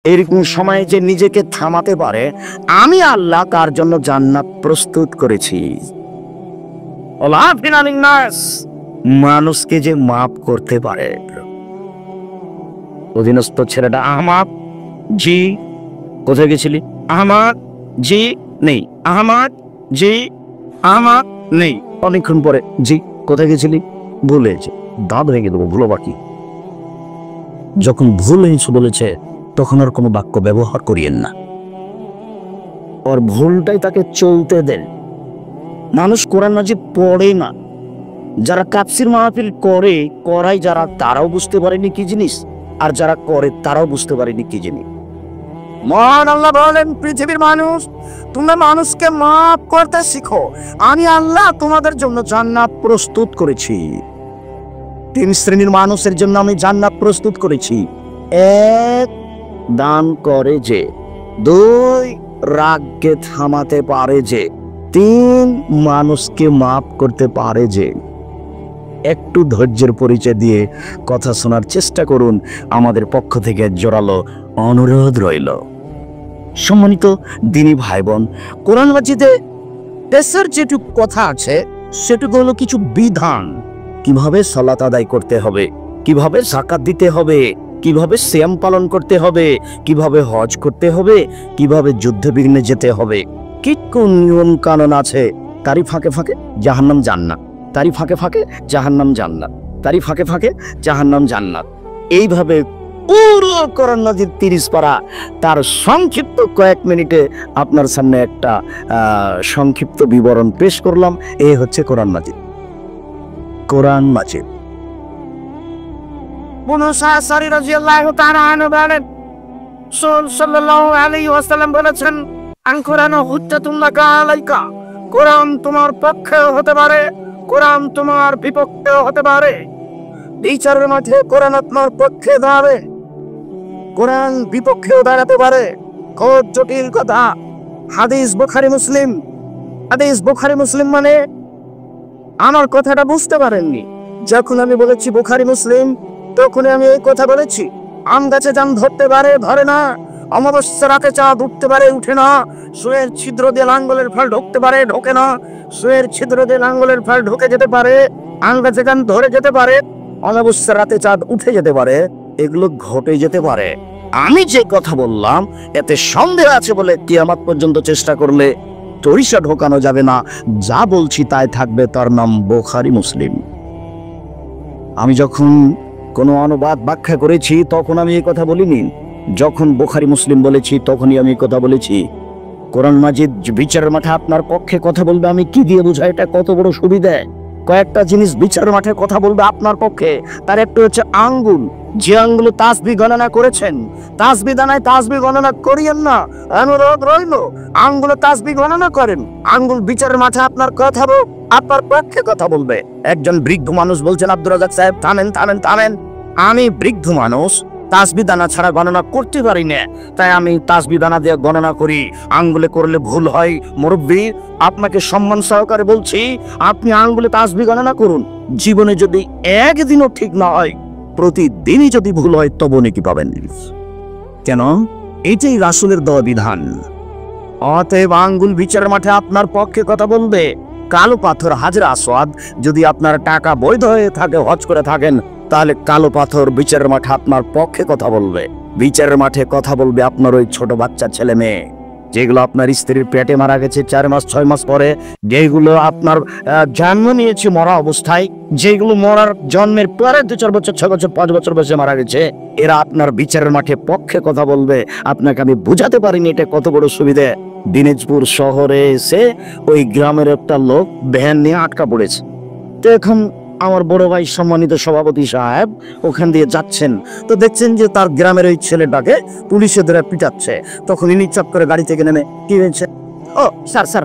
এরকম সময়ে যে নিজেকে থামাতে পারে, আমি আল্লাহ কার জন্য জান্নাত প্রস্তুত করেছি। মানুষকে যে মাফ করতে পারে। অধীনস্থ ছেলেটা, আহমাদ জি কোথায় গেছিলি? আহমাদ জি নেই, আহমাদ জি, আহমাদ নেই। অনেকক্ষণ পরে, জি কোথায় গেছিলি? ভুলেছে। দাঁত ভেঙে দেবো, ভুলো বাকি। যখন ভুল হয়েছে বলেছে, তখন আর কোনো বাক্য ব্যবহার করিয়েন না। ওর ভুলটাই তাকে চলতে দেন। মানুষ কোরআন মাজিদ পড়ে না, যারা তাফসীর মাহফিল করে, করাই যারা, তারাও বুঝতে পারেনি কি জিনিস, আর যারা করে তারাও বুঝতে পারেনি কি জিনিস। মহান আল্লাহ বলেন, পৃথিবীর মানুষ, তোমরা মানুষকে মাফ করতে শিখো, আমি আল্লাহ তোমাদের জন্য জান্নাত প্রস্তুত করেছি। 3 শ্রেণীর মানুষের জন্য আমি জান্নাত প্রস্তুত করেছি। 1, দান করে যে। 2, রাগকে থামাতে পারে যে। 3, মানুষকে মাফ করতে পারে যে। একটু ধৈর্যের পরিচয় দিয়ে কথা শোনার চেষ্টা করুন, আমাদের পক্ষ থেকে জোরালো অনুরোধ রইল। সম্মানিত দিনী ভাই বোন, কোরআন মাজিদে দেশের যেটুকু কথা আছে সেটুকু হলো কিছু বিধান। কিভাবে সালাত আদায় করতে হবে, কিভাবে যাকাত দিতে হবে, কিভাবে সিয়াম পালন করতে হবে, কিভাবে হজ করতে হবে, কিভাবে যুদ্ধবিগ্নে যেতে হবে, কি কোন নিয়ম কানুন আছে। তারই ফাঁকে ফাঁকে জাহান্নাম জান্নাত, তারই ফাঁকে ফাঁকে জাহান্নাম জান্নাত, তারই ফাঁকে ফাঁকে জাহান্নাম জান্নাত। এইভাবে পুরো কোরআন মাজিদ 30 পারা, তার সংক্ষিপ্ত কয়েক মিনিটে আপনার সামনে একটা সংক্ষিপ্ত বিবরণ পেশ করলাম। এই হচ্ছে কোরআন মাজিদ। কোরআন মাজিদ। মুসা আশআরী রাদিয়াল্লাহু তাআলা আনহু বলেন, রাসূল সাল্লাল্লাহু আলাইহি ওয়াসাল্লাম বলেছেন, আন কুরআন হুজ্জাতুন লাকা আলাইকা, কোরআন তোমার পক্ষেও হতে পারে, কোরআন তোমার বিপক্ষেও হতে পারে। বিচারের মাঠে কোরআন আপনার পক্ষে দাঁড়াবে, কোরআন বিপক্ষেও দাঁড়াতে পারে। খুব জটিল কথা। হাদিস বুখারী মুসলিম, হাদিস বুখারী মুসলিম মানে আমার কথাটা বুঝতে পারেননি। যখন আমি বলেছি বুখারী মুসলিম, তখন আমি এই কথা বলেছি। আম গাছে জাম ধরতে পারে, ধরে না। অমাবস্যা রাতে চাঁদ উঠতে পারে, উঠে না। সুয়ের ছিদ্র দিয়ে লাঙ্গলের ফল ঢুকতে পারে, ঢোকে না। সুয়ের ছিদ্র দিয়ে লাঙ্গলের ফল ঢুকে যেতে পারে, আম গাছে জাম ধরে যেতে পারে, অমাবস্যা রাতে চাঁদ উঠে যেতে পারে, এগুলো ঘটে যেতে পারে। আমি যে কথা বললাম এতে সন্দেহ আছে বলে কিয়ামত পর্যন্ত চেষ্টা করলে তরিষা ঢোকানো যাবে না। যা বলছি তাই থাকবে, তার নাম বুখারী মুসলিম। আমি যখন কোনো অনুবাদ ব্যাখ্যা করেছি তখন আমি এই কথা বলিনি। যখন বুখারী মুসলিম বলেছি তখনই আমি এই কথা বলেছি। কোরআন মাজিদ বিচারের মাঠে আপনার পক্ষে কথা বলবে, আমি কি দিয়ে বোঝাই? এটা কত বড় সুবিধা। কয়েকটা জিনিস বিচারের মাঠে কথা বলবে আপনার পক্ষে। তার একটা হচ্ছে আঙ্গুল। যে আঙ্গুল তাসবিহ গণনা করেছেন, তাসবিহ দানায় তাসবিহ গণনা করিয়েন না, অনুরোধ রইল। আঙ্গুলে তাসবিহ গণনা করেন, আঙ্গুল বিচারের মাঠে আপনার কথা আপনার পক্ষে কথা বলবে। একজন বৃদ্ধ মানুষ বলছেন, আব্দুর রাজ্জাক সাহেব থামেন থামেন থামেন, আমি বৃদ্ধ মানুষ, তাসবিহ দানা ছাড়া গণনা করতে পারি না, তাই আমি তাসবিহ দানা দিয়ে গণনা করি। আঙ্গুলে করলে ভুল হয়। মুরব্বী, আপনাকে সম্মান সহকারে বলছি, আপনি আঙ্গুলে তাসবিহ গণনা করুন। জীবনে যদি একদিনও ঠিক না হয়, প্রতিদিনই যদি ভুল হয়, তবু নেকি পাবেন। কেন? এটাই রাসূলের দেওয়া বিধান। অতএব আঙ্গুল বিচারের মাঠে আপনার পক্ষে কথা বলবে। কালো পাথর হাজরে আসওয়াদ, যদি আপনার টাকা বৈধ হয়ে থাকে, হজ করে থাকেন, তাহলে কালো পাথর বিচারের মাঠে আপনার পক্ষে কথা বলবে। বিচারের মাঠে কথা বলবে আপনার ওই ছোট বাচ্চা ছেলে মেয়ে, যেগুলো আপনার স্ত্রীর পেটে মারা গেছে 4 মাস 6 মাস পরে, যেগুলো আপনার জন্ম নিয়েছে মরা অবস্থায়, যেগুলো মরার জন্মের পরে 2-4 বছর 6 বছর 5 বছর বয়সে মারা গেছে, এরা আপনার বিচারের মাঠে পক্ষে কথা বলবে। আপনাকে আমি বুঝাতে পারিনি এটা কত বড় সুবিধা। দিনাজপুর শহরে এসে ওই গ্রামের একটা লোক ভ্যান নিয়ে আটকা পড়েছে। তো এখন আমার বড় ভাই সম্মানিত সভাপতি সাহেব ওখান দিয়ে যাচ্ছেন, তো দেখছেন যে তার গ্রামের ওই ছেলেটাকে পুলিশে ধরে পিটাচ্ছে। তখন ইনি চট করে গাড়ি থেকে নেমে, কি হয়েছে? ও স্যার, স্যার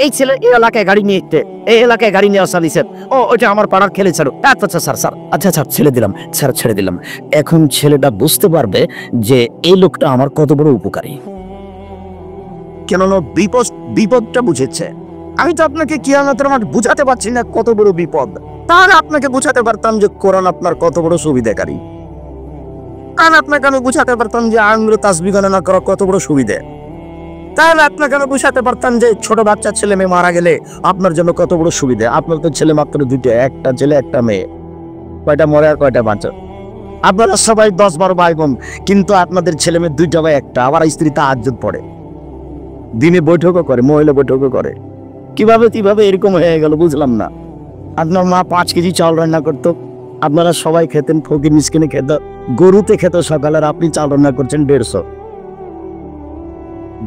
এই ছেলে এই এলাকায় গাড়ি নিয়ে এসছে, এই এলাকায় গাড়ি নিয়ে আসা দিচ্ছেন। ও ওইটা আমার পাড়ার খেলে ছিল। আচ্ছা স্যার, স্যার আচ্ছা আচ্ছা ছেড়ে দিলাম স্যার, ছেড়ে দিলাম। এখন ছেলেটা বুঝতে পারবে যে এই লোকটা আমার কত বড় উপকারী। কেননা বিপদটা বুঝেছে। আমি তো আপনাকে কিয়ামতের মাঠ বুঝাতে পারছি না কত বড় বিপদ, তাহলে আপনাকে বুঝাতে পারতাম যে কোরআন আপনার কত বড় সুবিধাকারী। তাহলে আপনাকে আমি বুঝাতে পারতাম যে আঙ্গুলে তাসবিহ গণনা করা কত বড় সুবিধে। তাহলে আপনাকে আমি বুঝাতে পারতাম যে ছোট বাচ্চা ছেলে মেয়ে মারা গেলে আপনার জন্য কত বড় সুবিধা। আপনার তো ছেলে মাত্র দুটো, একটা ছেলে একটা মেয়ে, কয়টা মরে আর কয়টা বাঁচে। আপনারা সবাই 10-12 ভাই বোন, কিন্তু আপনাদের ছেলে মেয়ে দুইটা বা একটা, আবার স্ত্রী তাহাজ্জুদ পড়ে, দিনে বৈঠকও করে, মহিলা বৈঠকও করে। কিভাবে এরকম হয়ে গেল বুঝলাম না। আপনার মা 5 কেজি চাল রান্না করতো, আপনারা সবাই খেতেন, ফকির মিসকিনে খেত, গরুতে খেত সকালে, আর আপনি চাল রান্না করছেন 150।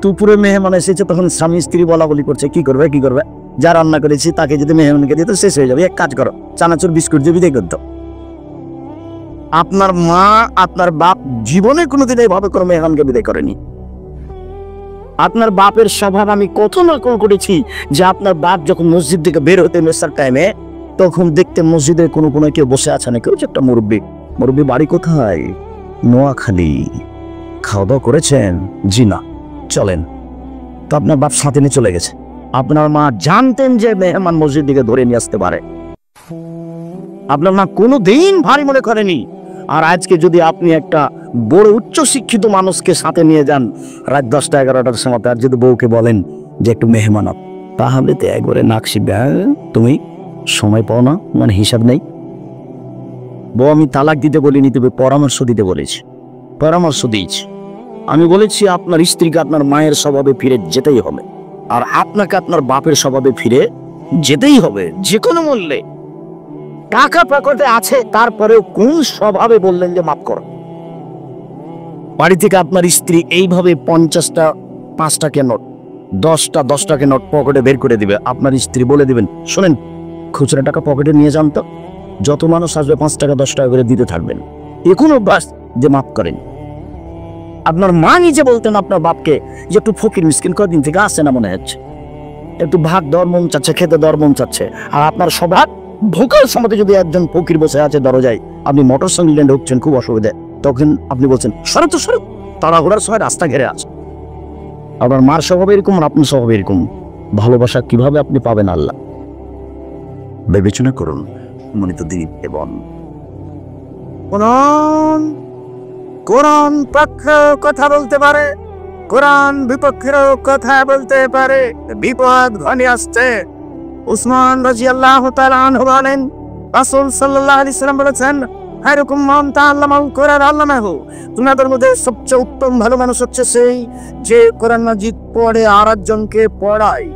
দুপুরে মেহমান এসেছে, তখন স্বামী স্ত্রী বলা বলি করছে কি করবে। যা রান্না করেছি তাকে যদি মেহমানকে দিত শেষ হয়ে যাবে। এক কাজ করো, চানাচুর বিস্কুট দিয়ে বিদায় করতো। আপনার মা আপনার বাপ জীবনে কোনোদিন এইভাবে করে মেহমানকে বিদায় করেনি। আপনার বাপের স্বভাব আমি কত নকল করেছি, যে আপনার বাপ যখন মসজিদ থেকে বের হতে মেসার টাইমে, তখন দেখতে মসজিদে কোনো কেউ বসে আছে না, কেউ যে একটা মুরব্বী বাড়ি কোথায়? নোয়াখালী। খাওয়া দাওয়া করেছেন? জি না, চলেন। তো আপনার বাপ সাথে নিয়ে চলে গেছে। আপনার মা জানতেন যে মেহমান মসজিদ দিকে ধরে নিয়ে আসতে পারে, আপনার মা কোনোদিন ভারী মনে করেনি। আর আজকে যদি আপনি একটা বড় উচ্চ শিক্ষিত মানুষকে সাথে নিয়ে যান রাত 10টা-11টার সময়, আর যদি বউকে বলেন যে একটু মেহমান, তাহলে তো একবারে নাক শিখবে। তুমি সময় পাও না, মানে হিসাব নেই। বউ আমি তালাক দিতে বলিনি, তবে পরামর্শ দিতে বলেছি, পরামর্শ দিয়েছি। আমি বলেছি আপনার স্ত্রীকে আপনার মায়ের স্বভাবে ফিরে যেতেই হবে, আর আপনাকে আপনার বাপের স্বভাবে ফিরে যেতেই হবে, যে কোনো মূল্যে। টাকা পকেটে আছে, তারপরেও কোন স্বভাবে বললেন যে মাফ করো? বাড়ি থেকে আপনার স্ত্রী এইভাবে 50টা 5টাকে নোট, 10টা 10টাকে নোট পকেটে বের করে দিবে। আপনার স্ত্রী বলে দিবেন, শোনেন খুচরা টাকা পকেটে নিয়ে যান তো, যত মানুষ আসবে 5 টাকা 10 টাকা করে দিতে থাকবেন। এখন অভ্যাস যে মাফ করেন। আপনার মা নিজে বলতেন আপনার বাপকে যে একটু ফকির মিসকিন কদিন থেকে আসে না মনে হচ্ছে, একটু ভাত দেওয়ার মন চাচ্ছে, খেতে দেওয়ার মন চাচ্ছে। আর আপনার স্বভাব ভোকাল সমাজে যদি একজন ফকির বসে আছে দরজায়, আপনি মোটর সাইকেলে ঢুকছেন, খুব অসুবিধা, তখন আপনি বলছেন সরো তো সরো, তাড়াহুড়ার সময় রাস্তা ঘেরে আছে। আপনার মার স্বভাব এরকম, আর আপনার স্বভাব এরকম। ভালোবাসা কিভাবে আপনি পাবেন আল্লাহ বিবেচনা করুন। মনিত দ্বীপ এবং কোরআন পক্ষে কথা বলতে পারে, কোরআন বিপক্ষেরও কথা বলতে পারে। বিপদ ঘনে আসছে। উসমান রাদিয়াল্লাহু তাআলা আনহু বলেন, রাসূল সাল্লাল্লাহু আলাইহি সাল্লাম বলেছেন, খায়রুকুম মান তাআল্লামাল কোরআন আল্লামাহু। তোমাদের মধ্যে সবচেয়ে উত্তম ভালো মানুষ হচ্ছে সেই যে কোরআন মাজিদ পড়ে আর একজনকে পড়ায়।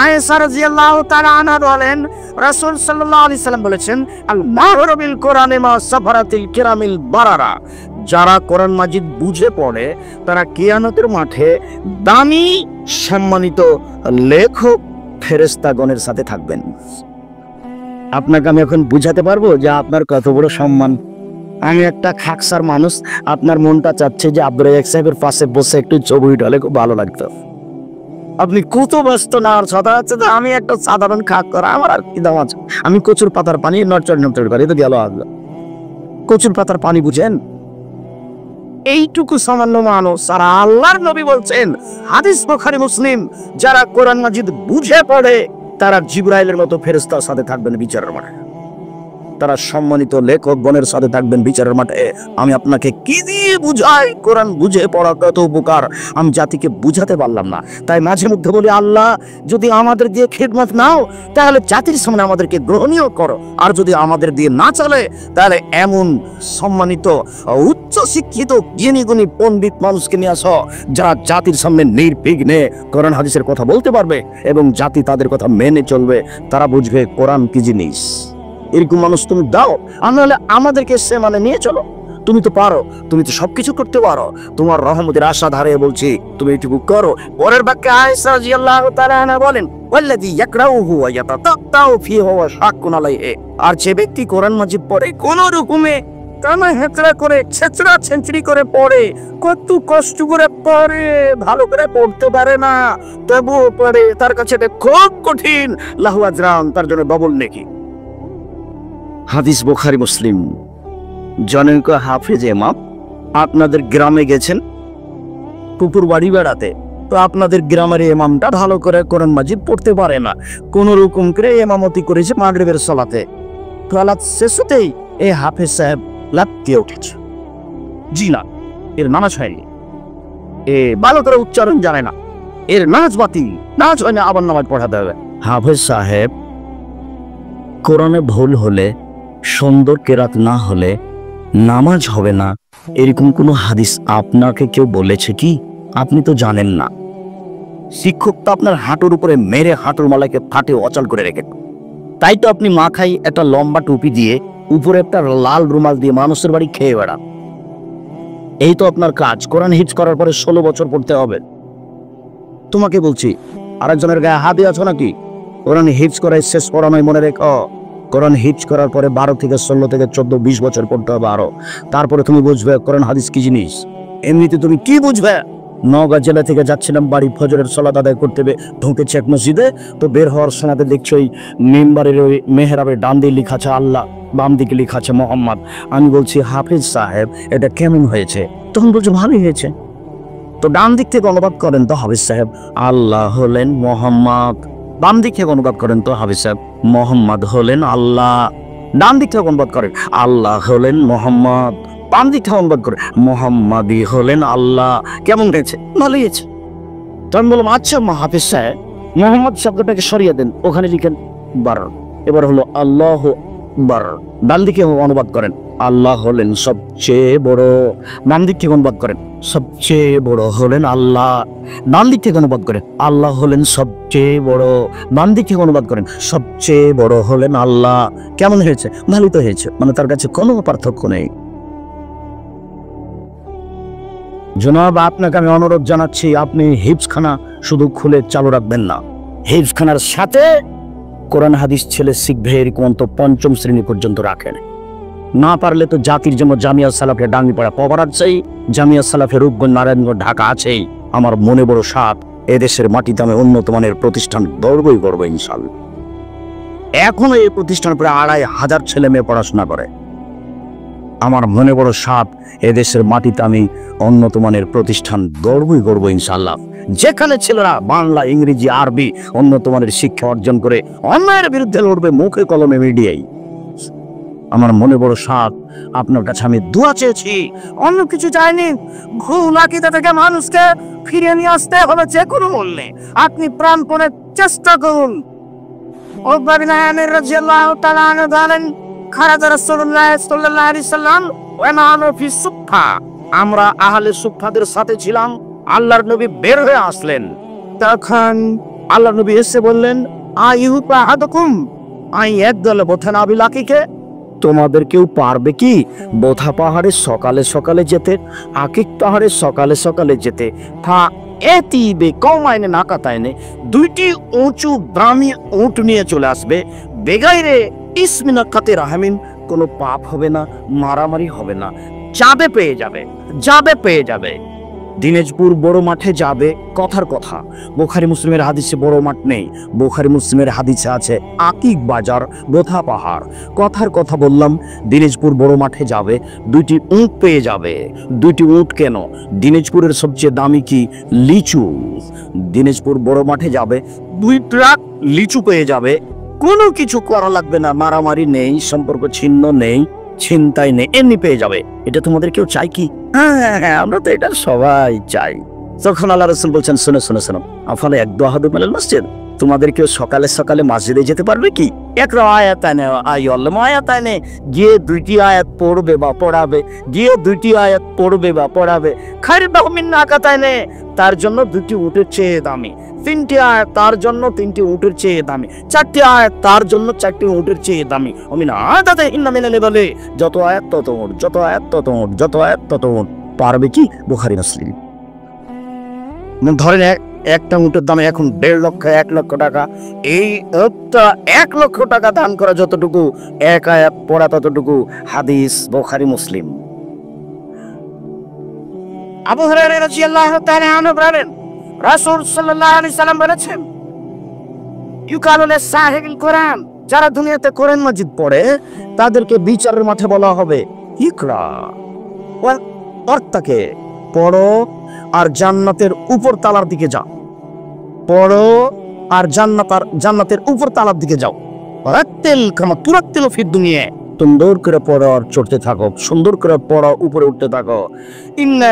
আয়েশা রাদিয়াল্লাহু তাআলা আনহা বলেন, রাসূল সাল্লাল্লাহু আলাইহি সাল্লাম বলেছেন, আল মাহরু বিল কোরআনে মা সাফারাতিল কিরামিল বারারা। যারা কোরআন মাজিদ বুঝে পড়ে তারা কিয়ামতের মাঠে দামি সম্মানিত লেখক ফেরেশতাগণের সাথে থাকবেন। আপনাকে আমি এখন বুঝাতে পারবো যে আপনার কত বড় সম্মান। আমি একটা খাকসার মানুষ, আপনার মনটা চাচ্ছে যে আব্দুর রাজ্জাক সাহেবের পাশে বসে একটু ছবি উঠালে খুব ভালো লাগতো। আপনি কত ব্যস্ত না, আর কথা হচ্ছে যে আমি একটা সাধারণ খাক করা, আমার আর কি দাম আছে? আমি কচুর পাতার পানি নড়চড় করি, তো গেল আগে। কচুর পাতার পানি বুঝেন? এইটুকু সামান্য মানুষ, আর আল্লাহর নবী বলছেন, হাদিস বুখারী মুসলিম, যারা কোরআন মাজিদ বুঝে পড়ে তারা জিবরাইলের মতো ফেরেশতার সাথে থাকবেন বিচারের মাঠে, তারা সম্মানিত লেখক গণের সাথে থাকবেন বিচারের মাঠে। আমি আপনাকে কি দিয়ে বুঝাই কোরআন বুঝে পড়া কত উপকার, আমি জাতিকে বুঝাতে পারলাম না। তাই মাঝে মধ্যে বলি, আল্লাহ যদি আমাদের দিয়ে খেদমত নাও তাহলে জাতির সামনে আমাদেরকে গ্রহণীয় করো, আর যদি আমাদের দিয়ে না চলে তাহলে এমন সম্মানিত উচ্চ শিক্ষিত জ্ঞানী গুণী পণ্ডিত মানুষকে নিয়ে আসো, যারা জাতির সামনে নির্বিঘ্নে কোরআন হাদিসের কথা বলতে পারবে এবং জাতি তাদের কথা মেনে চলবে, তারা বুঝবে কোরআন কি জিনিস। এরকম মানুষ তুমি দাও, নাহলে আমাদেরকে সে মানে নিয়ে চলো। তুমি তো পারো, তুমি তো সবকিছু করতে পারো, তোমার রহমতের আশা ধারে বলছি তুমি এটুকু করো। পরের বাক্যে আয়েশা রাদিয়াল্লাহু তাআলা আনহা বলেন, ওয়াল্লাযী ইয়াকরাউহু ওয়া ইয়াতাতাউ ফীহি ওয়া শাক্কুন আলাইহি। আর যে ব্যক্তি কোরআন মাজিদ পড়ে কোন রকমে কানা হেচড়া করে ছেচড়া ছেঁচড়ি করে পড়ে, কত কষ্ট করে পড়ে, ভালো করে পড়তে পারে না, তবুও পড়ে, তার কাছে এটা খুব কঠিন, লাহু আজরান, তার জন্য ডবল নেকি। হাদিস বুখারী মুসলিম। জনৈক হাফেজ ইমাম আপনাদের গ্রামে গেছেন কুকুর বাড়ি বেড়াতে, তো আপনাদের গ্রামের ইমামটা ভালো করে কোরআন মাজিদ পড়তে পারে না, কোন রকম করে ইমামতি করেছে মাগরিবের সালাতে। সালাত শেষ হতেই এই হাফেজ সাহেব লাফিয়ে উঠেছে, জি না, এর নামাজ হয়নি, এ ভালো করে উচ্চারণ জানে না, এর নামাজ বাতিল, নামাজ হয় না, আবার নামাজ পড়াতে হবে। হাফেজ সাহেব, কোরআনে ভুল হলে, সুন্দর কেরাত না হলে নামাজ হবে না, এরকম কোনো হাদিস আপনাকে কেউ বলেছে কি? আপনি তো জানেন না। শিক্ষক তো আপনার হাঁটুর উপরে মেরে হাঁটুর মালাকে ফাটে অচল করে রেখে, তাই তো আপনি মাথায় একটা লম্বা টুপি দিয়ে উপরে একটা লাল রুমাল দিয়ে মানুষের বাড়ি খেয়ে বেড়ান। এই তো আপনার কাজ। কোরআন হিফজ করার পরে 16 বছর পড়তে হবে। তোমাকে বলছি, আরেকজনের গায়ে হাত দিয়ে আছো নাকি? কোরআন হিফজ করাই শেষ করা নয়, মনে রেখো। কোরআন হিফজ করার পরে 12 থেকে 16 থেকে 14 20 বছর পড়তে হবে আরো। তারপরে তুমি বুঝবে কোরআন হাদিস কি জিনিস। এমনিতে তুমি কি বুঝবে? নওগাঁ জেলা থেকে যাচ্ছিলাম বাড়ি, ফজরের সালাত আদায় করতে হবে, ঢুকেছি এক মসজিদে, তো বের হওয়ার সময় দেখছি ওই মেম্বারের ওই মেহরাবের ডান দিকে লেখা আছে আল্লাহ, বাম দিকে লেখা আছে মোহাম্মদ। আমি বলছি, হাফিজ সাহেব এটা কেমন হয়েছে? তখন বলছে ভালোই হয়েছে। তো ডান দিক থেকে অনুবাদ করেন তো হাফিজ সাহেব, আল্লাহ হলেন মোহাম্মদ। বাম দিক থেকে অনুবাদ করেন তো হাফিজ সাহেব, মোহাম্মদ হলেন আল্লাহ। ডান দিক থেকে অনুবাদ করেন, আল্লাহ হলেন মোহাম্মদ। বাম দিক থেকে অনুবাদ করে, মোহাম্মদই হলেন আল্লাহ। কেমন হয়েছে? ভালোই হয়েছে। তো আমি বললাম, আচ্ছা হাফিজ সাহেব, মোহাম্মদ শব্দটাকে সরিয়ে দেন, ওখানে লিখেন বার। এবার হলো আল্লাহ বার। ডান দিকে অনুবাদ করেন, আল্লাহ হলেন সবচেয়ে বড়। বাম দিক থেকে অনুবাদ করেন, সবচেয়ে বড় হলেন আল্লাহ। ডান দিক থেকে অনুবাদ করেন, আল্লাহ হলেন সবচেয়ে বড়। বাম দিক থেকে অনুবাদ করেন, সবচেয়ে বড় হলেন আল্লাহ। কেমন হয়েছে? ভালোই তো হয়েছে। মানে তার কাছে কোনো পার্থক্য নেই। জনাব, আপনাকে আমি অনুরোধ জানাচ্ছি, আপনি হিফজখানা শুধু খুলে চালু রাখবেন না, হিফজখানার সাথে কোরআন হাদিস ছেলে শিখবে এরকম তো 5ম শ্রেণী পর্যন্ত রাখেন। না পারলে তো জাতির জন্য জামিয়া সালাফের ডাঙ্গিপাড়া পবার আছেই, জামিয়া সালাফের রূপগঞ্জ নারায়ণগঞ্জ ঢাকা আছেই। আমার মনে বড় সাপ, এদেশের মাটিতে আমি উন্নত মানের প্রতিষ্ঠান গড়বই গড়ব ইনশাআল্লাহ। এখনো এই প্রতিষ্ঠান প্রায় 2500 ছেলে মেয়ে পড়াশোনা করে। আমার মনে বড় সাপ, এদেশের মাটিতে আমি উন্নত মানের প্রতিষ্ঠান গড়বই গড়ব ইনশাআল্লাহ। যেখানে ছেলেরা বাংলা, ইংরেজি, আরবি উন্নত মানের শিক্ষা অর্জন করে অন্যায়ের বিরুদ্ধে লড়বে মুখে কলমে মিডিয়ায়। আমার মনে বড় সাপ, আপনার কাছে আমি দোয়া চেয়েছি, অন্য কিছু চাইনি। ভুল আকীদা থেকে মানুষকে ফিরিয়ে নিয়ে আসতে হবে যে কোনো মূল্যে। আপনি প্রাণপণে চেষ্টা করুন। উকবা বিন আমির রাদিয়াল্লাহু তাআলা আনহু বলেন, খারাজা রাসূলুল্লাহ সাল্লাল্লাহু আলাইহি সাল্লাম ওয়া নাহনু ফি সুফফা। আমরা আহলে সুফফাদের সাথে ছিলাম। আল্লাহর নবী বের হয়ে আসলেন। তখন আল্লাহর নবী এসে বললেন, আইয়ুবা আহাদুকুম আই ইয়াদল বথনা বিলাকিকে। তোমাদের কেউ পারবে কি বোথা পাহাড়ে সকালে সকালে যেতে, আকিক পাহাড়ে সকালে সকালে যেতে? এতিবে কমাইনে নাকাতাইনে, দুইটি উঁচু দামি উট নিয়ে চলে আসবে। বেগাইরে ইসমিনা কাতে রাহমিন, কোনো পাপ হবে না, মারামারি হবে না, যাবে পেয়ে যাবে, যাবে পেয়ে যাবে। দিনাজপুর বড় মাঠে যাবে, কথার কথা। বুখারী মুসলিমের হাদিসে বড় মাঠ নেই, বুখারী মুসলিমের হাদিসে আছে আকিক বাজার, বোথা পাহাড়। কথার কথা বললাম, দিনাজপুর বড় মাঠে যাবে, 2টি উট পেয়ে যাবে। 2টি উট কেন? দিনাজপুরের সবচেয়ে দামি কি? লিচু। দিনাজপুর বড় মাঠে যাবে, 2 ট্রাক লিচু পেয়ে যাবে। কোনো কিছু করা লাগবে না, মারামারি নেই, সম্পর্ক ছিন্ন নেই, ছিনতাই নেই, এমনি পেয়ে যাবে। এটা তোমাদের কেউ চাই কি? হ্যাঁ, আমরা তো এটা সবাই চাই। তখন আল্লাহ রাসূল বলছেন, শোনো শোনো শোনো, আফালে একদু আহাদুকুম মিনাল মসজিদ, তোমাদের কেউ সকালে সকালে মসজিদে যেতে পারবে কি? একটা আয়াত আনে, আয়াত আনে, গিয়ে 2টি আয়াত পড়বে বা পড়াবে, গিয়ে 2টি আয়াত পড়বে বা পড়াবে। খায়রুল্লাহু মিন নাকাতাইনে, তার জন্য 2টি উটের চেয়ে দামি। 3টি আয়াত তার জন্য 3টি উটের চেয়ে দামি। 4টি আয়াত তার জন্য 4টি উটের চেয়ে দামি। অমিনা আয়াতে ইন্না মিনাল বলে, যত আয়াত তত উট, যত আয়াত তত উট, যত আয়াত তত উট। পারবে কি? বুখারী মুসলিম। ধরেন একটা উটের দাম এখন 1.5 লক্ষ, 1 লক্ষ টাকা। এই উটটা 1 লক্ষ টাকা দান করা যতটুকু, 1 আয়াত পড়া ততটুকু। হাদিস বুখারী মুসলিম। আবু হুরায়রা রাদিয়াল্লাহু তাআলা আনহু বলেন, রাসূল সাল্লাল্লাহু আলাইহি সাল্লাম বলেছেন, ইউকালু লিসাহিবিল কোরআন, যারা দুনিয়াতে কোরআন মাজিদ পড়ে তাদেরকে বিচারের মাঠে বলা হবে, ইকরা ওয়া অর্থাকে পড়ো আর জান্নাতের উপর তালার দিকে যাও, পড়ো আর জান্নাতের উপর তালার দিকে যাও। রাত্তিল কামা তুরাত্তিল ফিদ দুনিয়া, সুন্দর করে পড়ো আর চড়তে থাকো, সুন্দর করে পড়ো, উপরে উঠতে থাকো। ইন্না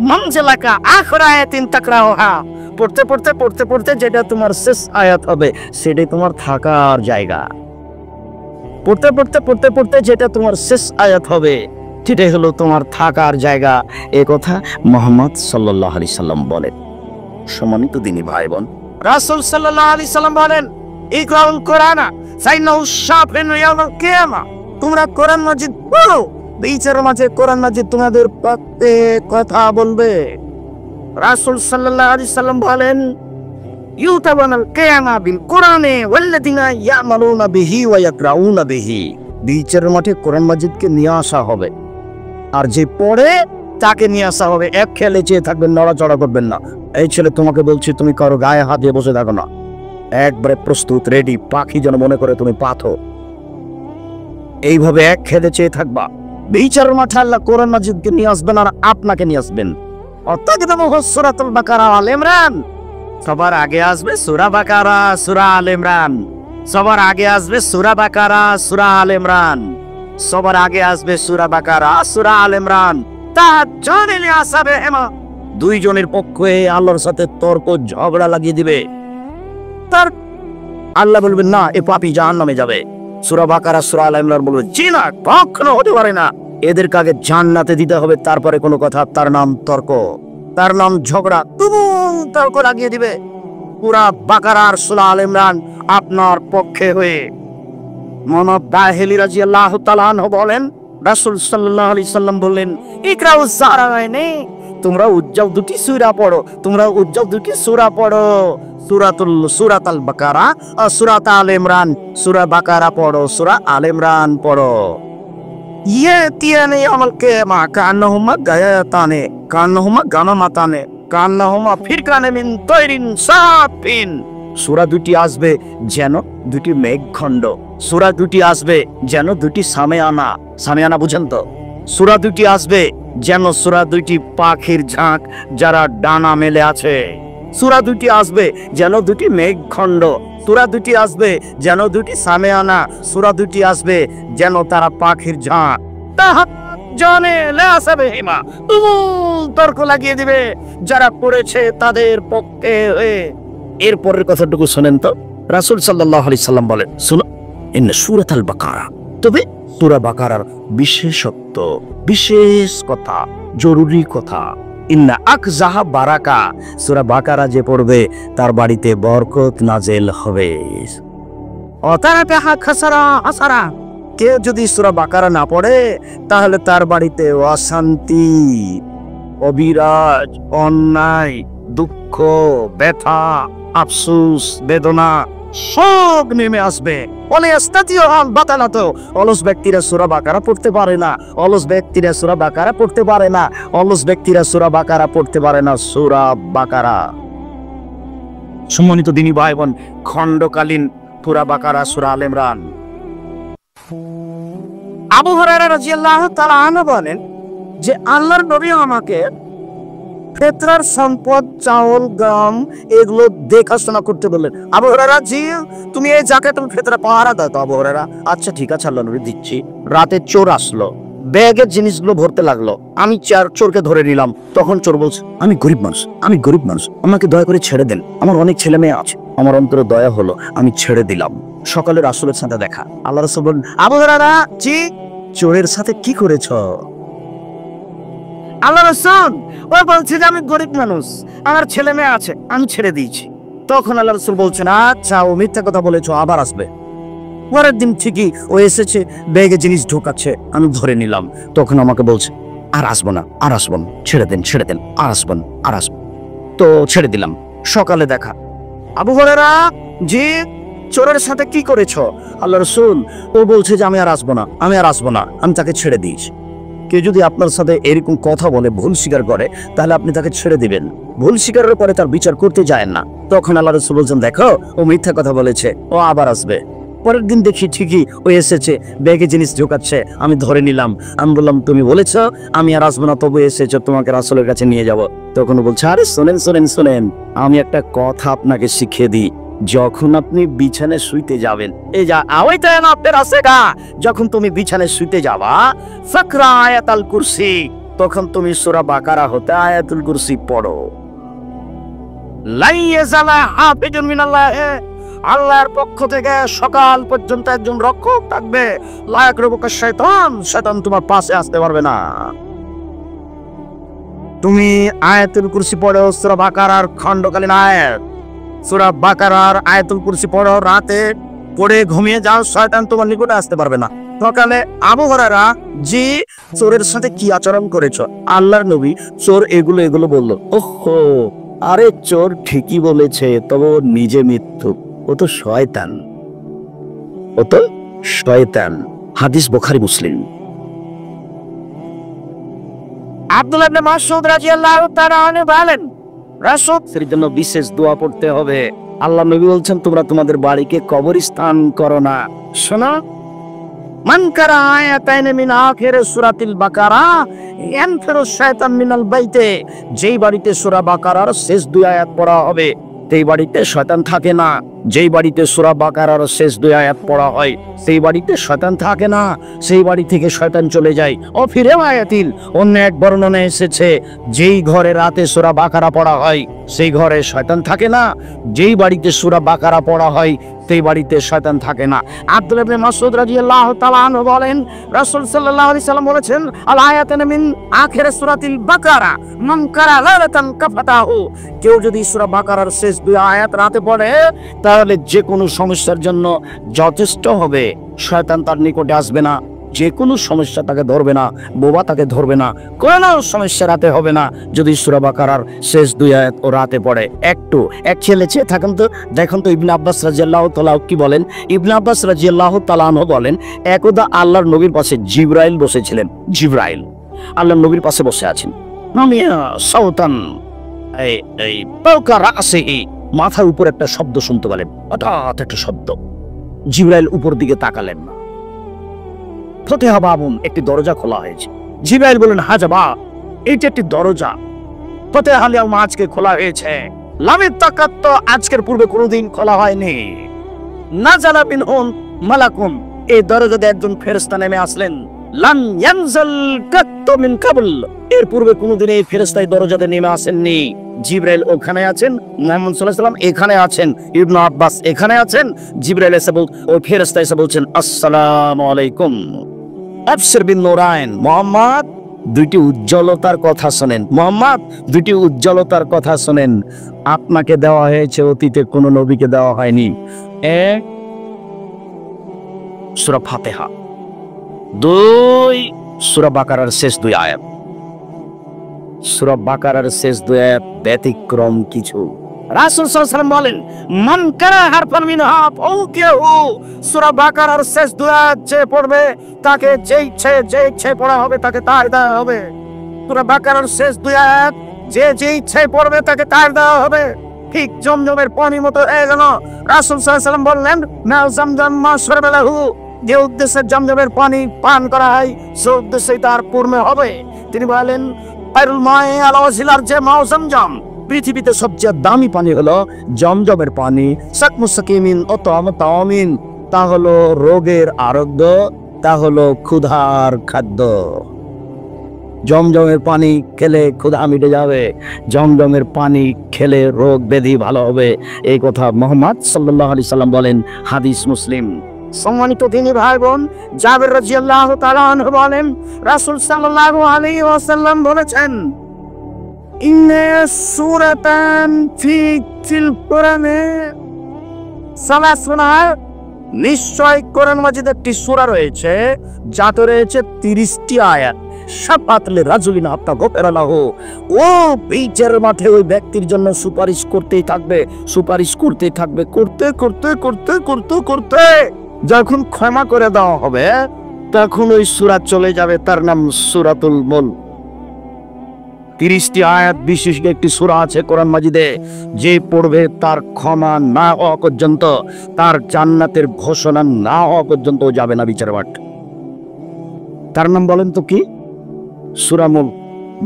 মানজিলাকা আখির আয়াতিন তাকরাউহা, পড়তে পড়তে পড়তে পড়তে যেটা তোমার শেষ আয়াত হবে সেটাই তোমার থাকার জায়গা। পড়তে পড়তে পড়তে পড়তে যেটা তোমার শেষ আয়াত হবে সেটাই হলো তোমার থাকার জায়গা। এ কথা মুহাম্মদ সাল্লাল্লাহু আলাইহি সাল্লাম বলেন। সম্মানিত দিনী ভাই বোন, রাসূল সাল্লাল্লাহু আলাইহি সাল্লাম বলেন, ইকরাউল কোরআনা ফাইন্নাহু শাফিউন ইয়াউমাল কিয়ামা, তোমরা কোরআন মাজিদ পড়ো, বিচারের মাঝে কোরআন মাজিদ তোমাদের পক্ষে কথা বলবে। রাসূল সাল্লাল্লাহু আলাইহি সাল্লাম বলেন, ইউতাবানাল কিয়ামা বিল কোরআনে ওয়াল্লাযিনা ইয়ামালুনা বিহি ওয়া ইয়াকরাউনা বিহি, বিচারের মাঠে কোরআন মাজিদকে নিয়ে আসা হবে, আর যে পড়ে তাকে নিয়ে আসা হবে। এক খেলে চেয়ে থাকবেন, নড়াচড়া করবেন না। এই ছেলে, তোমাকে বলছি তুমি কারো গায়ে হাত দিয়ে বসে থাকো না, একবারে প্রস্তুত, রেডি, পাখি যেন মনে করে তুমি পাথো। এইভাবে এক খেলে চেয়ে থাকবা। বিচারের মাঠে আল্লাহ কোরআন মাজিদকে নিয়ে আসবেন আর আপনাকে নিয়ে আসবেন। অতঃগতম সূরাতুল বাকারা আল ইমরান, সবার আগে আসবে সূরা বাকারা, সূরা আল ইমরান। সবার আগে আসবে সূরা বাকারা, সূরা আল ইমরান। সবার আগে আসবে সূরা বাকারা, সূরা আল ইমরান। তাহাজ্জুদে আসাবে হেমা, দুইজনের পক্ষে আল্লাহর সাথে তর্ক ঝগড়া লাগিয়ে দিবে। তার আল্লাহ বলবেন না, এ পাপী জাহান্নামে যাবে। সূরা বাকারা, সূরা আল ইমরান বলবে জি না, কখনো হতে পারে না, এদেরকে আগে জান্নাতে দিতে হবে, তারপরে কোনো কথা। তার নাম তর্ক, তার নাম ঝগড়া, তুমুল তর্ক লাগিয়ে দিবে। পুরা বাকারা আর সূরা আল ইমরান আপনার পক্ষে হয়ে। মুহাম্মদ বাহিলি রাদিয়াল্লাহু তাআলা আনহু বলেন, রাসূল সাল্লাল্লাহু আলাইহি সাল্লাম বললেন, ইকরাউ যারাইনি, তোমরা উজ্জ্বল দুটি সূরা পড়ো, তোমরা উজ্জ্বল দুটি সূরা পড়ো। সূরাতুল বাকারা আর সূরাত আল ইমরান। সূরা বাকারা পড়ো, সূরা আল ইমরান পড়ো। ইয়াতিয়ানি ইয়াউমাল কিয়ামা কান্নাহুমা গায়াতানে, কান্নাহুমা গানামাতানে, কান্নাহুমা ফিরকানে মিন তায়রিন সাফিন। সূরা দুটি আসবে যেন দুটি মেঘখণ্ড, সূরা দুটি আসবে যেন দুটি সামিয়ানা। সামিয়ানা বুঝেন তো? সূরা দুটি আসবে যেন সূরা দুটি পাখির ঝাঁক যারা ডানা মেলে আছে। সূরা দুটি আসবে যেন দুটি মেঘখণ্ড, সূরা দুটি আসবে যেন দুটি সামিয়ানা, সূরা দুটি আসবে যেন তারা পাখির ঝাঁক। তাহাজ্জুদে লাসাবে হেমা, তুমুল তর্ক লাগিয়ে দিবে যারা পড়েছে তাদের পক্ষে হয়ে। এরপরের কথাটুকু শোনেন তো। রাসূল সাল্লাল্লাহু আলাইহি সাল্লাম বলেন, শুনো, ইন্না সূরাতুল বাকারা, তবে সূরা বাকারার বিশেষত্ব, বিশেষ কথা, জরুরি কথা, ইন্না আকজাহা বারাকা, সূরা বাকারা যে পড়বে তার বাড়িতে বরকত নাজেল হবে। অতারাতাহা খাসারা আসারা, কেউ যদি সূরা বাকারা না পড়ে তাহলে তার বাড়িতে অশান্তি, অবিরাজ, অন্যায়, দুঃখ, ব্যথা, আফসোস, বেদনা সব নেমে আসবে। অলস ব্যক্তিরা সূরা বাকারা পড়তে পারে না, অলস ব্যক্তিরা সূরা বাকারা পড়তে পারে না, অলস ব্যক্তিরা সূরা বাকারা পড়তে পারে না। সূরা বাকারা, সম্মানিত দিনী ভাই বোন, খণ্ডকালীন সূরা বাকারা, সূরা আল ইমরান। আবু হুরায়রা রাদিয়াল্লাহু তাআলা আনহু বলেন যে আল্লাহর নবী আমাকে ফিতরার সম্পদ, চাউল, গম এগুলো দেখাশোনা করতে বললেন। আবু হুরায়রা, জি, তুমি এই জাকাতুল ফিতরা পাহারা দাও তো। আবু হুরায়রা, আচ্ছা ঠিক আছে আল্লাহ নবী, দিচ্ছি। রাতে চোর আসলো, ব্যাগের জিনিসগুলো ভরতে লাগলো, আমি চোরকে ধরে নিলাম। তখন চোর বলছে, আমি গরিব মানুষ, আমি গরিব মানুষ, আমাকে দয়া করে ছেড়ে দেন, আমার অনেক ছেলে মেয়ে আছে। আমার অন্তরে দয়া হলো, আমি ছেড়ে দিলাম। সকালে রাসূলের সাথে দেখা। আল্লাহ রাসূল বলেন, আবু হুরায়রা, জি, চোরের সাথে কি করেছ? আল্লাহ রাসূল, ও বলছে যে আমি গরিব মানুষ, আমার ছেলে মেয়ে আছে, আমি ছেড়ে দিয়েছি। তখন আল্লাহ রাসূল বলছেন, আচ্ছা, ও মিথ্যা কথা বলেছো, আবার আসবে। পরের দিন ঠিকই ও এসেছে, ব্যাগে জিনিস ঢোকাচ্ছে, আমি ধরে নিলাম। তখন আমাকে বলছে, আর আসবো না, আর আসবো না, ছেড়ে দেন, ছেড়ে দেন, আর আসবো না, আর আসবো। তো ছেড়ে দিলাম। সকালে দেখা। আবু হুরায়রা, জি, চোরের সাথে কি করেছো? আল্লাহ রাসূল, ও বলছে যে আমি আর আসবো না, আমি আর আসবো না, আমি তাকে ছেড়ে দিয়েছি। কেউ যদি আপনার সাথে এরকম কথা বলে, ভুল স্বীকার করে, তাহলে আপনি তাকে ছেড়ে দিবেন। ভুল স্বীকারের পরে তার বিচার করতে যায় না। তখন আল্লাহ রাসূল বলছেন, দেখো, ও মিথ্যা কথা বলেছে, ও আবার আসবে। পরের দিন দেখি ঠিকই ও এসেছে, ব্যাগে জিনিস ঢোকাচ্ছে, আমি ধরে নিলাম। আমি বললাম, তুমি বলেছ আমি আর আসবো না, তবু এসেছো, তোমাকে রাসূলের কাছে নিয়ে যাব। তখন ও বলছে, আরে শোনেন শোনেন শোনেন, আমি একটা কথা আপনাকে শিখিয়ে দিই। যখন আপনি বিছানায় শুইতে যাবেন, এই যা আওয়াইতে না আপনার আছে গা, যখন তুমি বিছানায় শুইতে যাবা ফাকরা আয়াতুল কুরসি, তখন তুমি সূরা বাকারা হতে আয়াতুল কুরসি পড়ো। লাই ইয়াজালা হাফিজুন মিনাল্লাহ, আল্লাহর পক্ষ থেকে সকাল পর্যন্ত একজন রক্ষক থাকবে। লা ইয়াকরুবুকা শয়তান, শয়তান তোমার পাশে আসতে পারবে না। তুমি আয়াতুল কুরসি পড়ো, সূরা বাকারার খণ্ডকালীন আয়াত, সূরা বাকারার আয়াতুল কুরসি পড়ো, রাতে পড়ে ঘুমিয়ে যাও, শয়তান তোমার নিকটে আসতে পারবে না। সকালে আবু হুরায়রা, জি চোরের সাথে কি আচরণ করেছো? আল্লাহর নবী চোর এগুলো এগুলো বলল। ওহো, আরে চোর ঠিকই বলেছে, তবে ও নিজে মিথ্যুক, ও তো শয়তান, ও তো শয়তান। হাদিস বুখারী মুসলিম। আব্দুল্লাহ ইবনে মাসউদ রাদিয়াল্লাহু তাআলা আনহু বলেন, রাসূল এর জন্য বিশেষ দোয়া পড়তে হবে। আল্লাহ নবী বলছেন তোমরা তোমাদের বাড়িকে কবরস্থান করো না। শোনো, মান কারা আয়াতাইন মিন আখির সূরাতিল বাকারা ইয়ানফিরু শায়তান মিনাল বাইতে, যেই বাড়িতে সূরা বাকারার শেষ দুই আয়াত পড়া হবে সেই বাড়িতে শয়তান থাকে না। যেই বাড়িতে সূরা বাকারার শেষ দুই আয়াত পড়া হয় সেই বাড়িতে শয়তান থাকে না, সেই বাড়ি থেকে শয়তান চলে যায়। ও ফিরে আয়াতিল, অন্য এক বর্ণনা এসেছে যেই ঘরে রাতে সূরা বাকারা পড়া হয় সেই ঘরে শয়তান থাকে না, যেই বাড়িতে সূরা বাকারা পড়া হয় সেই বাড়িতে শয়তান থাকে না। আব্দুল্লাহ ইবনে মাসউদ রাদিয়াল্লাহু তাআলা আনহু বলেন, রাসূল সাল্লাল্লাহু আলাইহি সাল্লাম বলেছেন, আল আয়াতান মিন আখির সূরাতিল বাকারা মান কারা লালাতান কাফাতাহু, কেউ যদি সূরা বাকারার শেষ দুই আয়াত রাতে পড়ে তাহলে যে কোনো সমস্যার জন্য যথেষ্ট হবে। শয়তান তার নিকটে আসবে না, যে কোনো সমস্যা তাকে ধরবে না, বোবা তাকে ধরবে না, কোনো সমস্যা রাতে হবে না যদি সূরা বাকারার শেষ দুই আয়াত ও রাতে পড়ে। একটু এক ছেলে চেয়ে থাকেন তো, দেখুন তো ইবনে আব্বাস রাদিয়াল্লাহু তাআলা কি বলেন। ইবনে আব্বাস রাদিয়াল্লাহু তাআলা আনহু বলেন, একদা আল্লাহর নবীর পাশে জিবরাইল বসেছিলেন। জিবরাইল আল্লাহর নবীর পাশে বসে আছেন। নামিয়া সাউতান, এই পাওকা রাসিহি, মাথার উপর একটা শব্দ শুনতে পেলেন, হঠাৎ একটা শব্দ। জিবরাইল উপর দিকে তাকালেন না। ফতেহা বাবুন, একটি দরজা খোলা হয়েছে। জিবরাইল বলেন, হাজাবা, এইটা একটি দরজা, ফতেহা আলিয়াম আজকে খোলা হয়েছে। লামের তাকাত তো আজকের পূর্বে কোনোদিন খোলা হয়নি। নাজালা মিনহুম মালাকুন, এই দরজাতে একজন ফেরেশতা নেমে আসলেন। লাম ইয়ানজাল কাত্তু মিন কাবল, এর পূর্বে কোনোদিন এই ফেরেশতা এই দরজাতে নেমে আসেননি। জিবরাইল ওখানে আছেন, মুহাম্মদ সাল্লাল্লাহু আলাইহি ওয়াসাল্লাম এখানে আছেন, ইবনে আব্বাস এখানে আছেন। জিবরাইল এসে ওই ফেরেশতা এসে বলছেন, আসসালামু আলাইকুম আবশির বিন নূরাইন, মুহাম্মদ দুইটি উজ্জ্বলতার কথা শোনেন, মুহাম্মদ দুইটি উজ্জ্বলতার কথা শোনেন। আপনাকে দেওয়া হয়েছে, অতীতে কোনো নবীকে দেওয়া হয়নি। এক সূরা ফাতিহা, দুই সূরা বাকারার শেষ দুই আয়াত। সূরা বাকারার শেষ দুই আয়াত ব্যতিক্রম কিছু। রাসূল সাল্লাল্লাহু আলাইহি ওয়াসাল্লাম বলেন, মান কারা হারফান মিনহা ফাওকিহু, সূরা বাকারার শেষ দুই আয়াত যে পড়বে তাকে যে ইচ্ছে পড়া হবে তাকে তাই দেওয়া হবে। সূরা বাকারার শেষ দুই আয়াত যে ইচ্ছে পড়বে তাকে তাই দেওয়া হবে। ঠিক জমজমের পানির মতো হয়ে গেল। রাসূল সাল্লাল্লাহু আলাইহি ওয়াসাল্লাম বললেন, মা জামজাম মা শরবালাহু, যে উদ্দেশ্যে জমজমের পানি পান করা হয় সে উদ্দেশ্যেই তার পূর্ণ হবে। তিনি বলেন, খায়রুল মা'i আলা ওয়াসিলার যে মাও জামজাম, পৃথিবীতে সবচেয়ে দামি পানি হলো জমজমের পানি। সাকমু সাকিমিন ও তাওমিন, তা হলো রোগের আরোগ্য, তা হলো ক্ষুধার খাদ্য। জমজমের পানি খেলে ক্ষুধা মিটে যাবে, জমজমের পানি খেলে রোগ ব্যাধি ভালো হবে, এই কথা মুহাম্মদ সাল্লাল্লাহু আলাইহি সাল্লাম বলেন। হাদিস মুসলিম। সম্মানিত দিনী ভাই বোন, জাবের রাদিয়াল্লাহু তাআলা আনহু বলেন, রাসূল সাল্লাল্লাহু আলাইহি ওয়াসাল্লাম বলেছেন, ইন্না সূরাতান ফিল কোরআনে সালাসুনা, নিশ্চয় কোরআন মাজিদে একটি সূরা রয়েছে যাতে রয়েছে 30টি আয়াত। শাফাআতুল রাজুলিন হাত্তা গফিরা লাহু, ও বিচারের মাঠে ওই ব্যক্তির জন্য সুপারিশ করতেই থাকবে, সুপারিশ করতেই থাকবে, করতে করতে করতে করতে করতে যখন ক্ষমা করে দেওয়া হবে তখন ওই সূরা চলে যাবে, তার নাম সূরাতুল মুলক। 30টি আয়াত বিশিষ্ট একটি সূরা আছে কোরআন মাজিদে, যে পড়বে তার ক্ষমা না হওয়া পর্যন্ত, তার জান্নাতের ঘোষণা না হওয়া পর্যন্ত যাবে না বিচার মাঠ। তার নাম বলেন তো কি? সূরা মুলক।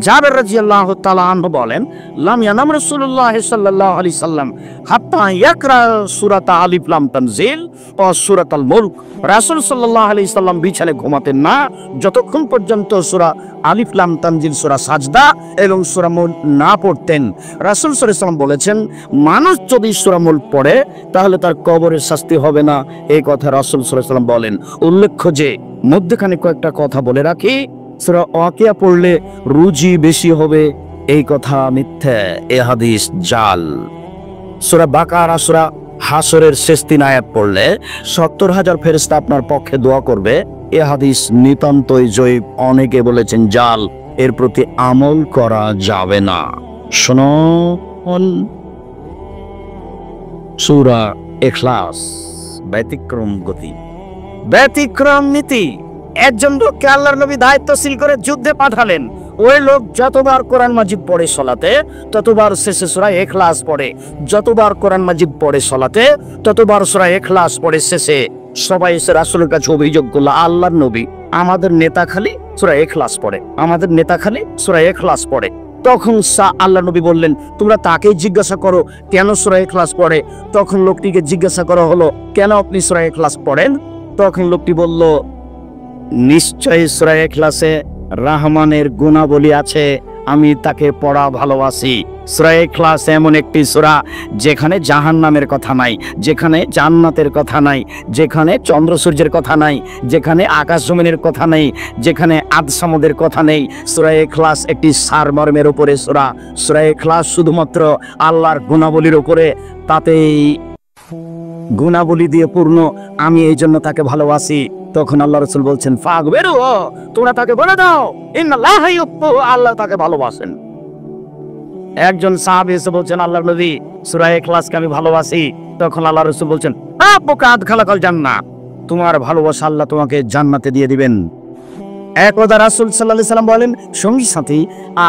জাবের রাদিয়াল্লাহু তাআলা আনহু বলেন, লাম ইয়ানাম রাসূলুল্লাহ সাল্লাল্লাহু আলাইহি সাল্লাম হাত্তা ইয়াকরা সূরাত আলিফ লাম তানজিল ও সূরাতুল মুলক। রাসূল সাল্লাল্লাহু আলাইহি সাল্লাম বিছানায় ঘুমাতেন না যতক্ষণ পর্যন্ত সূরা আলিফ লাম তানজিল, সূরা সাজদা এবং সূরা মুলক না পড়তেন। রাসূল সাল্লাল্লাহু আলাইহি সাল্লাম বলেছেন, মানুষ যদি সূরা মুলক পড়ে তাহলে তার কবরের শাস্তি হবে না, এই কথা রাসূল সাল্লাল্লাহু আলাইহি সাল্লাম বলেন। উল্লেখ্য যে মধ্যখানে কয়েকটা কথা বলে রাখি, সূরা ওয়াকিয়া পড়লে রুজি বেশি হবে, এই কথা মিথ্যা, এ হাদিস জাল। সূরা বাকারা, সূরা হাসরের শেষ 3 আয়াত পড়লে 70,000 ফেরেশতা আপনার পক্ষে দোয়া করবে, এ হাদিস নিতান্তই জয়ীফ। অনেকে বলেছেন জাল, এর প্রতি আমল করা যাবে না। শুনুন সূরা ইখলাস, ব্যতিক্রম গতি, ব্যতিক্রম নীতি। একজন লোককে আল্লাহর নবী দায়িত্বশীল করে যুদ্ধে পাঠালেন। ওই লোক যতবার কোরআন মাজিদ পড়ে সলাতে ততবার শেষে সূরা ইখলাস পড়ে, যতবার কোরআন মাজিদ পড়ে সলাতে ততবার সূরা ইখলাস পড়ে শেষে। সবাই এসে রাসূলের কাছে অভিযোগ করলো, আল্লাহর নবী, আমাদের নেতা খালি সূরা ইখলাস পড়ে, আমাদের নেতা খালি সূরা ইখলাস পড়ে। তখন আল্লাহ নবী বললেন, তোমরা তাকেই জিজ্ঞাসা করো কেন সূরা ইখলাস পড়ে। তখন লোকটিকে জিজ্ঞাসা করা হলো, কেন আপনি সূরা ইখলাস পড়েন? তখন লোকটি বলল, নিশ্চয়ই সূরা ইখলাসে রহমানের গুণাবলী আছে, আমি তাকে পড়া ভালোবাসি। সূরা ইখলাস এমন একটি সূরা যেখানে জাহান্নামের কথা নাই, যেখানে জান্নাতের কথা নাই, যেখানে চন্দ্র সূর্যের কথা নাই, যেখানে আকাশ জমিনের কথা নেই, যেখানে আদ সামুদের কথা নেই। সূরা ইখলাস একটি সারমর্মের উপরে সূরা। সূরা ইখলাস শুধুমাত্র আল্লাহর গুণাবলীর উপরে, তাতেই গুণাবলী দিয়ে পূর্ণ, আমি এই জন্য তাকে ভালোবাসি। তখন আল্লাহ রাসূল বলছেন, ফাগবেরু, তোমরা তাকে বলে দাও ইন্নাল্লাহা ইউহিব্বু, আল্লাহ তাকে ভালোবাসেন। একজন সাহাবী এসে বলছেন, আল্লাহর নবী, সূরা ইখলাসকে আমি ভালোবাসি। তখন আল্লাহ রাসূল বলছেন, রাব্বুকা আদখালাকাল জান্নাহ, তোমার ভালোবাসা আল্লাহ তোমাকে জান্নাতে দিয়ে দিবেন। একদা রাসূল সাল্লাল্লাহু আলাইহি সাল্লাম বলেন, সঙ্গী সাথী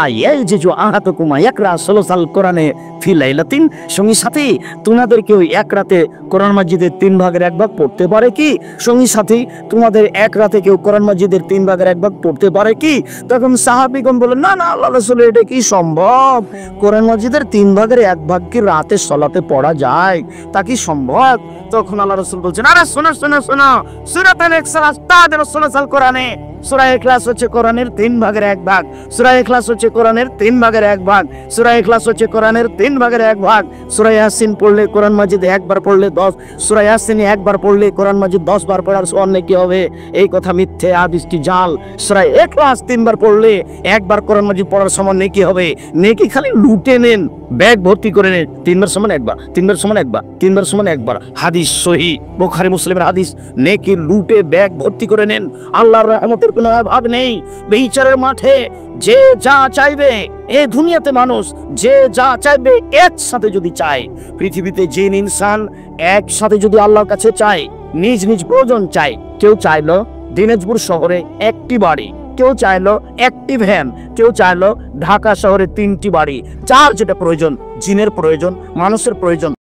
আয়াজিজু আহাতুকুম ইয়াকরা সুলুসাল কোরআনে ফি লাইলাতিন, সঙ্গী সাথী তোমাদের কেউ এক রাতে কোরআন মাজিদের 3 ভাগের 1 ভাগ পড়তে পারে কি? সঙ্গী সাথী তোমাদের এক রাতে কেউ কোরআন মাজিদের 3 ভাগের 1 ভাগ পড়তে পারে কি? তখন সাহাবীগণ বললেন, না না আল্লাহর রাসূল, এটা কি সম্ভব? কোরআন মাজিদের 3 ভাগের 1 ভাগ কি রাতে সালাতে পড়া যায়? তা কি সম্ভব? তখন আল্লাহর রাসূল বলছেন, আরে শোনো শোনো শোনো, সূরাতুল ইখলাস তাদের সুলুসাল কোরআনে, সূরা ইখলাস হচ্ছে কোরআনের 3 ভাগের 1 ভাগ, সূরা ইখলাস হচ্ছে কোরআনের 3 ভাগের 1 ভাগ, সূরা ইখলাস হচ্ছে কোরআনের 3 ভাগের 1 ভাগ। সূরা ইয়াসিন পড়লে কোরআন মাজিদ একবার পড়লে 10, সূরা ইয়াসিন একবার পড়লে কোরআন মাজিদ 10 বার পড়ার সমান নেকি হবে, এই কথা মিথ্যে, হাদিসটি জাল। সূরা ইখলাস 3 বার পড়লে একবার কোরআন মাজিদ পড়ার সমান নেকি হবে। নেকি খালি লুটে নেন, ব্যাগ ভর্তি করে নেন, 3 বার সমান 1 বার, 3 বার সমান 1 বার, 3 বার সমান 1 বার। হাদিস সহিহ, বুখারী মুসলিমের হাদিস। নেকি লুটে ব্যাগ ভর্তি করে নেন, আল্লাহর রহমতের কোনো অভাব নেই। বিচারের মাঠে যে যা চাইবে, এই দুনিয়াতে মানুষ যে যা চাইবে একসাথে যদি চায়, পৃথিবীতে জিন ইনসান একসাথে যদি আল্লাহর কাছে চায়, নিজ নিজ প্রয়োজন চায়, কেউ চাইলো দিনাজপুর শহরে 1টি বাড়ি, কেউ চাইলো 1টি ভ্যান, কেউ চাইলো ঢাকা শহরে 3টি বাড়ি, যার যেটা প্রয়োজন, জিনের প্রয়োজন, মানুষের প্রয়োজন,